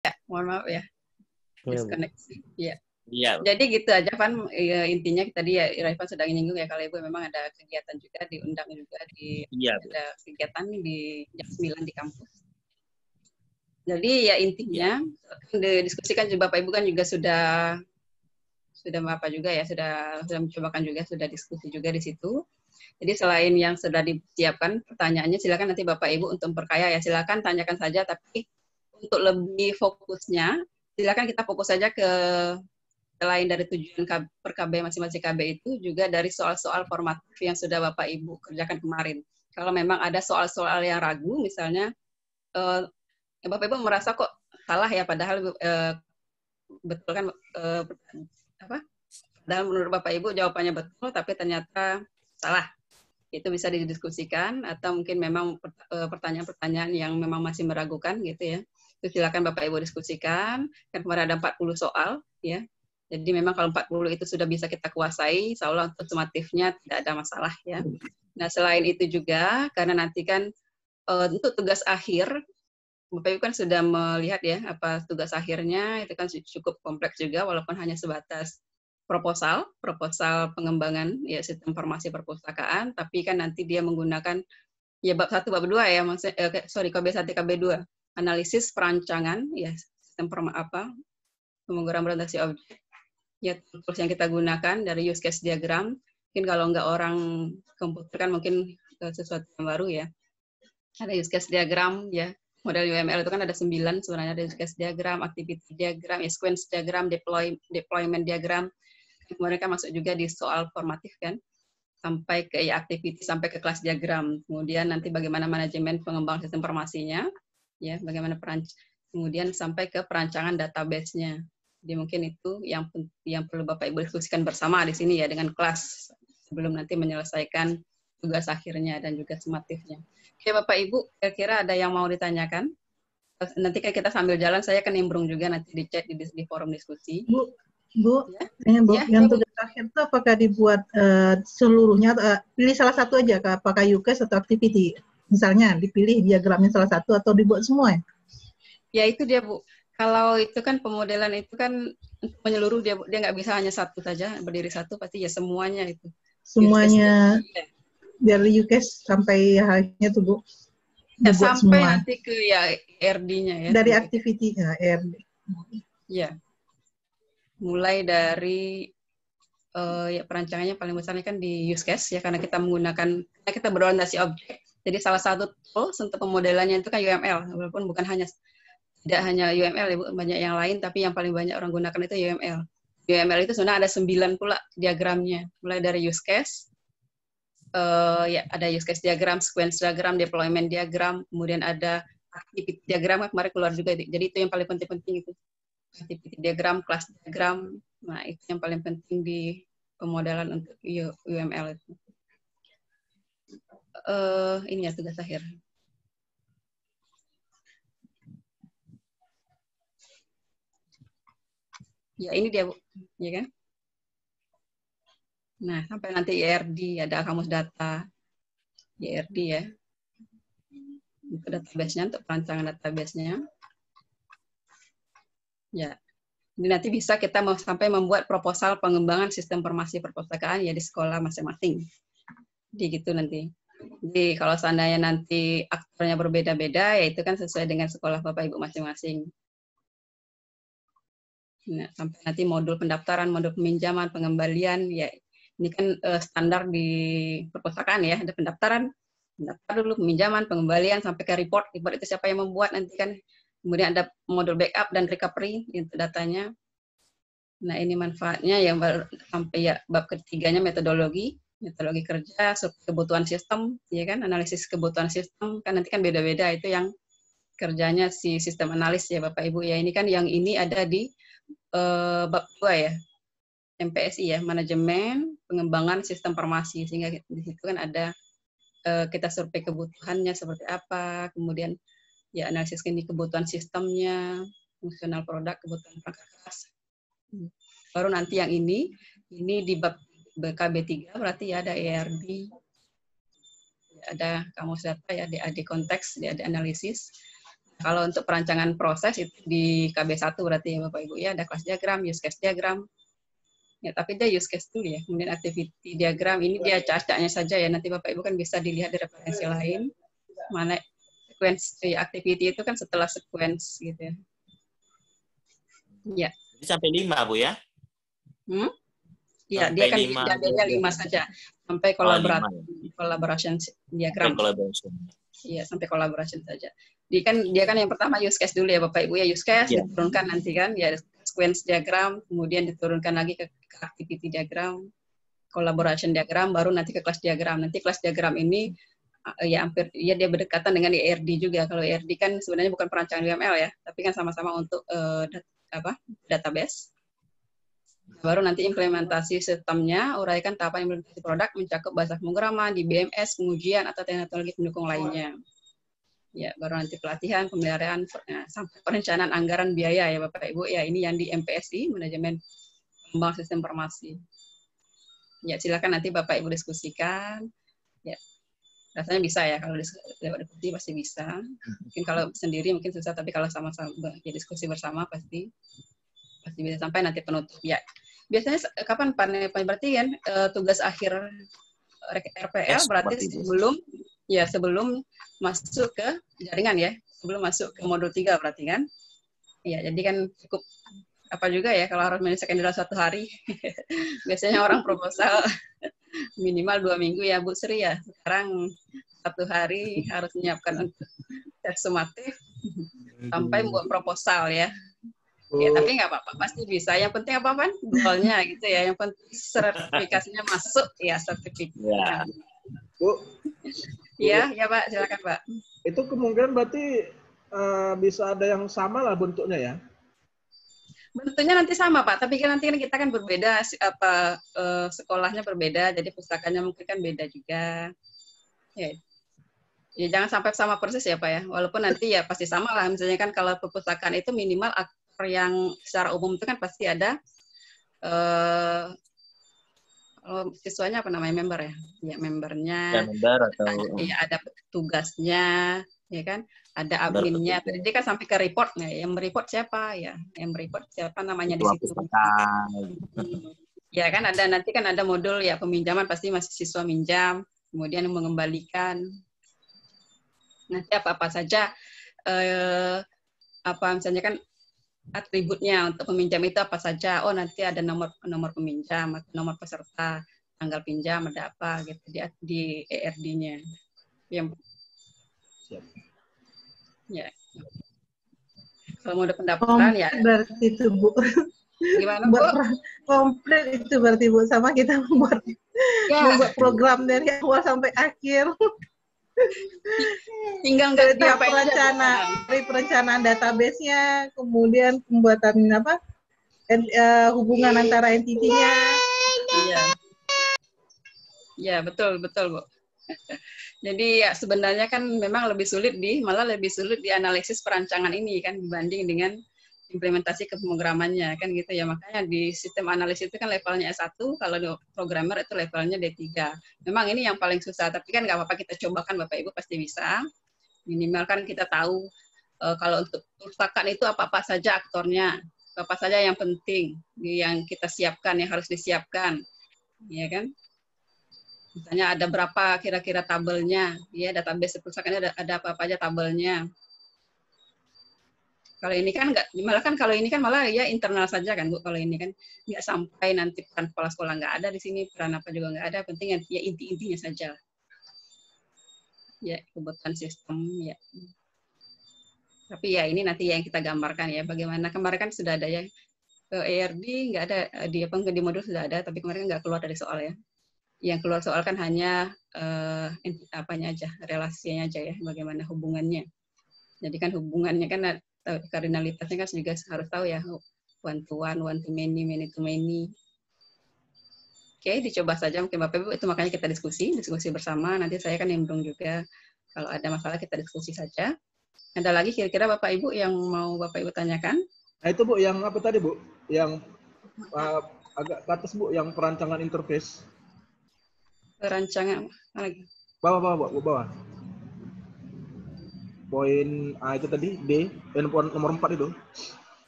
Ya, mohon maaf ya, diskoneksi. Ya. Iya. Jadi gitu aja, Van. Intinya tadi ya, Irfan sedang nyinggung ya, kalau Ibu memang ada kegiatan juga, diundang juga ada kegiatan di jam 9 di kampus. Jadi ya intinya, didiskusikan juga Bapak Ibu kan juga sudah apa juga ya, sudah mencobakan juga, sudah diskusi juga di situ. Jadi selain yang sudah disiapkan pertanyaannya, silakan nanti Bapak Ibu untuk memperkaya ya, silakan tanyakan saja, tapi untuk lebih fokusnya, silakan kita fokus saja ke selain dari tujuan per KB masing-masing KB itu, juga dari soal-soal formatif yang sudah Bapak Ibu kerjakan kemarin. Kalau memang ada soal-soal yang ragu, misalnya Bapak Ibu merasa kok salah ya, padahal betul kan, padahal menurut Bapak Ibu jawabannya betul, tapi ternyata salah. Itu bisa didiskusikan, atau mungkin memang pertanyaan-pertanyaan yang memang masih meragukan gitu ya. Itu silakan Bapak Ibu diskusikan. Kan kemarin ada 40 soal ya. Jadi memang kalau 40 itu sudah bisa kita kuasai, insya Allah untuk sumatifnya tidak ada masalah ya. Nah selain itu juga, karena nanti kan untuk tugas akhir, Bapak Ibu kan sudah melihat ya, apa tugas akhirnya itu kan cukup kompleks juga, walaupun hanya sebatas proposal pengembangan ya sistem informasi perpustakaan, tapi kan nanti dia menggunakan ya bab 1, bab 2 ya, maksudnya KB1, KB2, analisis perancangan ya sistem pemrograman orientasi objek. Ya tools yang kita gunakan dari use case diagram. Mungkin kalau nggak orang komputer kan mungkin sesuatu yang baru ya. Ada use case diagram ya. Model UML itu kan ada 9 sebenarnya, ada use case diagram, activity diagram, sequence diagram, deployment diagram. Kemudian kan masuk juga di soal formatif kan, sampai ke activity, sampai ke kelas diagram. Kemudian nanti bagaimana manajemen pengembangan sistem informasinya, ya, bagaimana kemudian sampai ke perancangan database-nya. Jadi mungkin itu yang perlu Bapak Ibu diskusikan bersama di sini ya dengan kelas sebelum nanti menyelesaikan tugas akhirnya dan juga sumatifnya. Oke Bapak Ibu, kira-kira ada yang mau ditanyakan? Nanti kita sambil jalan, saya akan nimbrung juga nanti di chat di forum diskusi. Bu, yang tugas akhir itu apakah dibuat seluruhnya, pilih salah satu aja, apakah UCAS atau activity? Misalnya dipilih diagramnya salah satu atau dibuat semua ya? Ya itu dia Bu, kalau itu kan pemodelan itu kan menyeluruh, dia nggak bisa hanya satu saja, berdiri satu, pasti ya semuanya itu. Semuanya dari UCAS sampai hanya tuh Bu? Ya, sampai semua. Nanti ke ya RD-nya ya. Dari activity-nya RD. Ya. Mulai dari ya perancangannya paling besarnya kan di use case ya, karena kita berorientasi objek. Jadi salah satu tools untuk pemodelannya itu kan UML, walaupun bukan tidak hanya UML, banyak yang lain, tapi yang paling banyak orang gunakan itu UML. UML itu sebenarnya ada 9 pula diagramnya, mulai dari use case, ya ada use case diagram, sequence diagram, deployment diagram, kemudian ada activity diagram, kemarin keluar juga. Jadi itu yang paling penting itu. Activity diagram, kelas diagram, nah itu yang paling penting di pemodelan untuk UML itu. Ini ya tugas akhir. Ya ini dia Bu, ya kan? Nah sampai nanti IRD, ada kamus data, IRD ya. Untuk database-nya, untuk perancangan database-nya. Ya, ini nanti bisa kita sampai membuat proposal pengembangan sistem informasi perpustakaan ya di sekolah masing-masing. Jadi gitu nanti. Jadi kalau seandainya nanti aktornya berbeda-beda, ya itu kan sesuai dengan sekolah Bapak Ibu masing-masing. Nah, sampai nanti modul pendaftaran, modul peminjaman, pengembalian, ya ini kan standar di perpustakaan ya, ada pendaftaran, daftar dulu, peminjaman, pengembalian, sampai ke report itu siapa yang membuat nanti kan. Kemudian ada modul backup dan recovery untuk datanya. Nah ini manfaatnya yang sampai ya bab ketiganya metodologi kerja, kebutuhan sistem, ya kan, analisis kebutuhan sistem, kan nanti kan beda-beda itu yang kerjanya si sistem analis ya Bapak Ibu ya. Ini kan yang ini ada di bab 2 ya, MPSI ya, manajemen pengembangan sistem informasi, sehingga di situ kan ada kita survei kebutuhannya seperti apa, kemudian ya analisis ini kebutuhan sistemnya, fungsional produk, kebutuhan perangkat keras. Baru nanti yang ini di bab KB3 berarti ya ada ERD, ada kamus data ya, ada konteks, ada analisis. Kalau untuk perancangan proses itu di KB1 berarti ya Bapak Ibu ya, ada kelas diagram, use case diagram. Ya, tapi dia use case dulu ya. Kemudian activity diagram ini dia acak-acaknya saja ya. Nanti Bapak Ibu kan bisa dilihat di referensi lain. Mana sequence activity itu kan setelah sequence gitu ya. Ya. Jadi sampai 5, Bu ya? Ya, dia kan diambilnya 5 saja. Sampai collaboration diagram. Iya, sampai collaboration saja. Dia kan yang pertama use case dulu ya Bapak Ibu ya, use case diturunkan nanti kan ya sequence diagram, kemudian diturunkan lagi ke activity diagram, collaboration diagram, baru nanti ke kelas diagram. Nanti kelas diagram ini ya hampir ya dia berdekatan dengan ERD juga. Kalau ERD kan sebenarnya bukan perancangan UML ya, tapi kan sama-sama untuk database. Baru nanti implementasi sistemnya, uraikan tahapan implementasi produk, mencakup bahasa pemrograman di BMS, pengujian atau teknologi pendukung lainnya. Ya, baru nanti pelatihan, pemeliharaan, sampai perencanaan anggaran biaya ya Bapak Ibu. Ya, ini yang di MPSI, Manajemen Pengembangan Sistem Informasi. Ya, silakan nanti Bapak Ibu diskusikan. Ya, rasanya bisa ya, kalau lewat diskusi pasti bisa. Mungkin kalau sendiri mungkin susah, tapi kalau sama-sama ya, diskusi bersama pasti bisa sampai nanti penutup ya. Biasanya kapan berarti kan tugas akhir RPL berarti sebelum masuk ke jaringan ya, sebelum masuk ke modul 3 berarti kan. Ya, jadi kan cukup apa juga ya kalau harus menyelesaikan dalam 1 hari. Biasanya orang proposal minimal 2 minggu ya Bu Sri ya. Sekarang 1 hari harus menyiapkan untuk tes sumatif sampai membuat proposal ya. Ya, tapi nggak apa-apa, pasti bisa. Yang penting apa, Pan? Goalnya gitu ya. Yang penting sertifikasinya masuk, ya sertifikat. Ya. Bu. Ya, ya Pak, silakan Pak. Itu kemungkinan berarti bisa ada yang sama lah bentuknya ya? Bentuknya nanti sama Pak, tapi kan nanti kita kan berbeda, sekolahnya berbeda, jadi pustakanya mungkin kan beda juga. Ya, jangan sampai sama persis ya Pak ya. Walaupun nanti ya pasti sama lah. Misalnya kan kalau perpustakaan itu minimal yang secara umum itu kan pasti ada siswanya apa namanya member ya, ya membernya, member atau ya ada tugasnya, ya kan, ada adminnya. Jadi kan sampai ke report, yang mereport siapa ya, yang mereport siapa namanya di situ. Ya kan ada nanti kan ada modul ya peminjaman pasti masih siswa minjam, kemudian mengembalikan. Nanti apa saja misalnya kan atributnya untuk peminjam itu apa saja. Oh, nanti ada nomor peminjam, nomor peserta, tanggal pinjam, ada apa gitu di ERD-nya. Ya. Kalau mau ada pendaftaran ya. Berarti itu Bu. Gimana Bu? Komplit itu berarti Bu, sama kita membuat program dari awal sampai akhir. Tinggal nggak dari perencanaan database-nya, kemudian pembuatan hubungan antara entitinya. Iya. Ya, betul Bu. Jadi ya sebenarnya kan memang malah lebih sulit di analisis perancangan ini kan dibanding dengan implementasi ke pemrogramannya kan gitu ya. Makanya di sistem analisis itu kan levelnya S1, kalau di programmer itu levelnya D3. Memang ini yang paling susah, tapi kan nggak apa-apa kita cobakan Bapak Ibu pasti bisa. Minimal kan kita tahu kalau untuk perpustakaan itu apa-apa saja aktornya, apa saja yang penting, yang kita siapkan, yang harus disiapkan. Ya kan? Misalnya ada berapa kira-kira tabelnya, ya database perpustakaannya ada apa-apa aja tabelnya. Kalau ini kan malah ya internal saja kan Bu. Kalau ini kan nggak sampai nanti peran kepala sekolah nggak ada di sini, peran apa juga nggak ada. Penting ya inti-intinya saja. Ya kebutuhan sistem ya. Tapi ya ini nanti yang kita gambarkan ya. Bagaimana kemarin kan sudah ada ya ERD nggak ada di modul sudah ada, tapi kemarin nggak keluar dari soal ya. Yang keluar soal kan hanya apanya aja, relasinya aja ya, bagaimana hubungannya. Jadi kan hubungannya kan kardinalitasnya kan juga harus tahu ya, one to one, one to many, many to many. Oke, dicoba saja mungkin Bapak Ibu, itu makanya kita diskusi bersama. Nanti saya kan nimbrung juga. Kalau ada masalah kita diskusi saja. Ada lagi kira-kira Bapak Ibu yang mau Bapak Ibu tanyakan? Nah itu Bu, yang apa tadi Bu? Yang agak ke atas Bu, yang perancangan interface. Perancangan lagi. Bawah. poin A itu tadi D, dan poin nomor 4 itu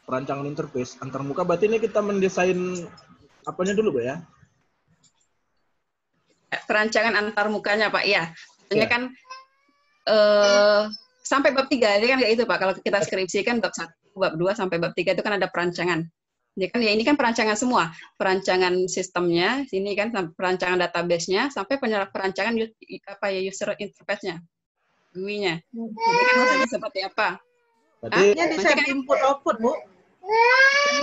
perancangan interface antarmuka. Berarti ini kita mendesain apanya dulu, Bu ya? Perancangan antarmukanya, Pak. Ya, Ya. sebenarnya kan sampai bab 3 ini kan kayak itu, Pak. Kalau kita skripsi kan bab 1, bab 2 sampai bab 3 itu kan ada perancangan. Ya ini kan perancangan semua, perancangan sistemnya, sini kan perancangan database-nya sampai perancangan user interface-nya, GUI-nya. Jadi kan hasilnya seperti apa? Berarti Ini desain input output, Bu.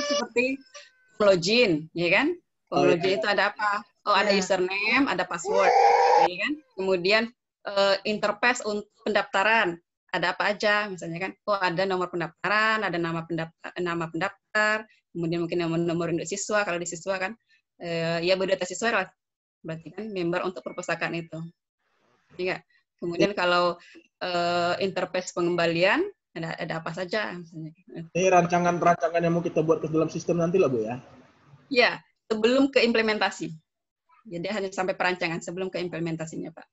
Seperti login, ya kan? Login itu ada apa? Oh, ada username, ada password, ya kan? Kemudian interface untuk pendaftaran, ada apa aja? Misalnya kan, oh ada nomor pendaftaran, ada nama pendaftar, kemudian mungkin nomor induk siswa, kalau di siswa kan, ya biodata siswa lah, berarti kan member untuk perpustakaan itu. Ya. Kemudian kalau interface pengembalian, ada apa saja misalnya. ini rancangan-rancangan yang mau kita buat ke dalam sistem nanti lah, Bu ya? Ya, sebelum ke implementasi. Jadi hanya sampai perancangan sebelum ke implementasinya, Pak.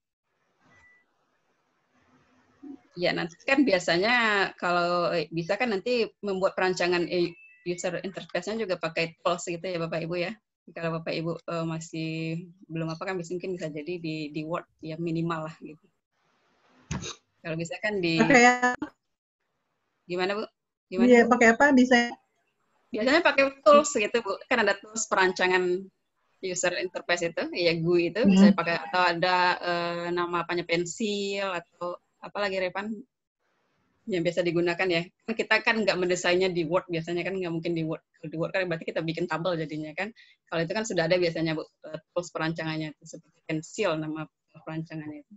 Ya, nanti kan biasanya kalau bisa kan nanti membuat perancangan user interface-nya juga pakai tools gitu ya, Bapak Ibu ya. Kalau Bapak Ibu masih belum apa kan mungkin bisa jadi di Word ya minimal lah gitu. Kalau bisa kan di gimana, Bu? Gimana? Iya, pakai apa desain? Biasanya pakai tools gitu, Bu. Kan ada tools perancangan user interface itu, ya GUI itu bisa pakai, atau ada nama apanya, pensil atau apalagi Revan yang biasa digunakan ya. Kita kan nggak mendesainnya di Word, biasanya kan nggak mungkin di Word. Kalau di Word kan berarti kita bikin tabel jadinya kan. Kalau itu kan sudah ada biasanya, Bu, tools perancangannya itu seperti pensil nama perancangannya itu.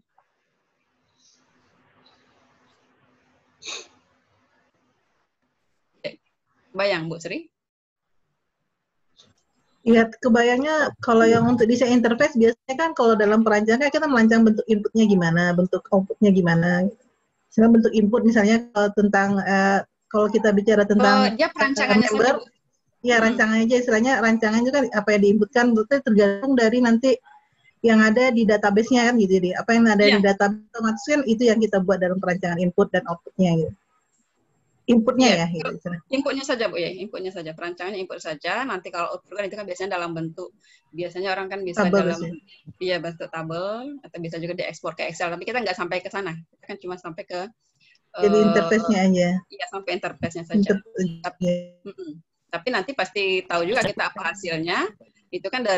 Bayang, Bu Sri? Iya, kebayangnya kalau yang untuk desain interface biasanya kan kalau dalam perancangan kita merancang bentuk inputnya gimana, bentuk outputnya gimana. Misalnya bentuk input misalnya kalau tentang kalau kita bicara tentang dia perancangannya member, ya rancangannya aja istilahnya, rancangan itu kan apa yang diinputkan itu tergantung dari nanti yang ada di database-nya kan gitu. Jadi apa yang ada di database otomatis kan itu yang kita buat dalam perancangan input dan outputnya gitu. Inputnya ya gitu. Inputnya saja, Bu ya, inputnya saja, perancangannya input saja. Nanti kalau output kan itu kan biasanya dalam bentuk, biasanya orang kan bisa tabel, dalam bentuk tabel atau bisa juga diekspor ke Excel. Tapi kita nggak sampai ke sana, kita kan cuma sampai ke jadi interface-nya aja. Iya, sampai interface-nya saja. Tapi nanti pasti tahu juga kita apa hasilnya. Itu kan udah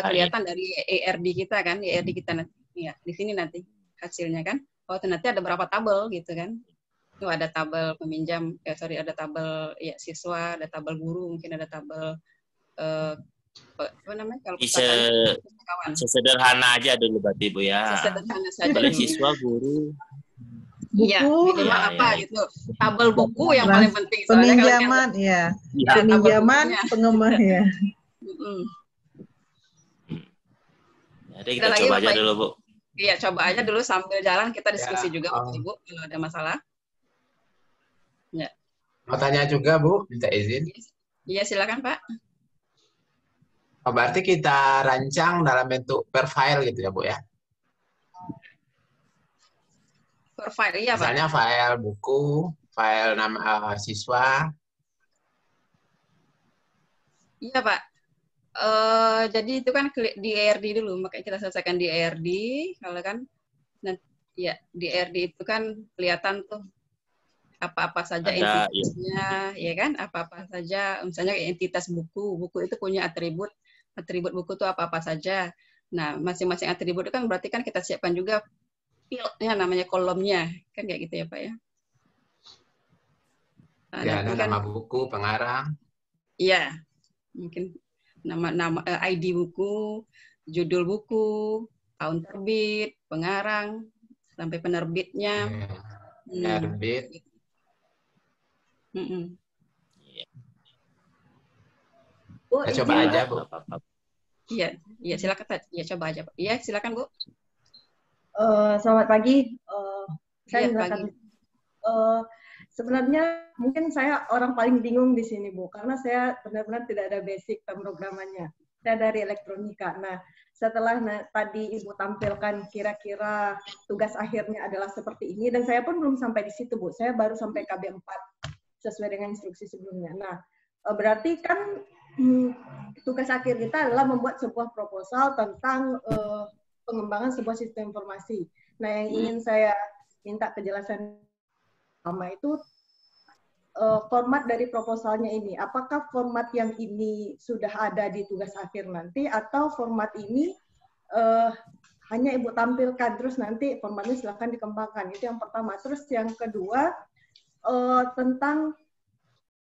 kelihatan dari ERD kita kan, ERD kita nanti. Ya, di sini nanti hasilnya kan. Oh, nanti ada berapa tabel gitu kan. Itu ada tabel peminjam, ada tabel ya siswa, ada tabel guru, mungkin ada tabel apa namanya kalau sesederhana aja dulu berarti, Bu ya. Sesederhana saja. Boleh siswa, guru. Iya, minimal apa gitu. Tabel buku yang paling penting. Peminjaman, ya. Peminjaman, pengembang ya. Jadi kita coba aja dulu, Bu. Iya, coba aja dulu sambil jalan kita diskusi juga, Bapak Ibu, kalau ada masalah. Ya. Mau tanya juga, Bu, minta izin. Iya, silakan, Pak. Oh, berarti kita rancang dalam bentuk per file gitu ya, Bu ya? Per file, iya, Pak. Misalnya file buku, file nama siswa. Iya, Pak. Jadi itu kan di ERD dulu, makanya kita selesaikan di ERD. Kalau kan, ya di ERD itu kan kelihatan tuh apa-apa saja entitasnya, ya kan? Apa-apa saja, misalnya entitas buku itu punya atribut buku itu apa-apa saja. Nah, masing-masing atribut itu kan berarti kan kita siapkan juga field-nya, namanya kolomnya, kan kayak gitu ya, Pak ya? Nah, ya, ada nama buku, pengarang. Iya, mungkin nama ID buku, judul buku, tahun terbit, pengarang, sampai penerbitnya. Penerbit. Bu, coba aja, Bu. Iya, silakan. Ya, coba aja, Pak. Iya, silakan, Bu. Selamat pagi. Saya pagi. Sebenarnya mungkin saya orang paling bingung di sini, Bu, karena saya benar-benar tidak ada basic pemrogramannya. Saya dari elektronika. Nah, setelah tadi Ibu tampilkan kira-kira tugas akhirnya adalah seperti ini, dan saya pun belum sampai di situ, Bu. Saya baru sampai KB4 sesuai dengan instruksi sebelumnya. Nah, berarti kan tugas akhir kita adalah membuat sebuah proposal tentang pengembangan sebuah sistem informasi. Nah, yang ingin saya minta kejelasan pertama itu format dari proposalnya ini. Apakah format yang ini sudah ada di tugas akhir nanti, atau format ini hanya Ibu tampilkan, terus nanti formatnya silakan dikembangkan. Itu yang pertama. Terus yang kedua, tentang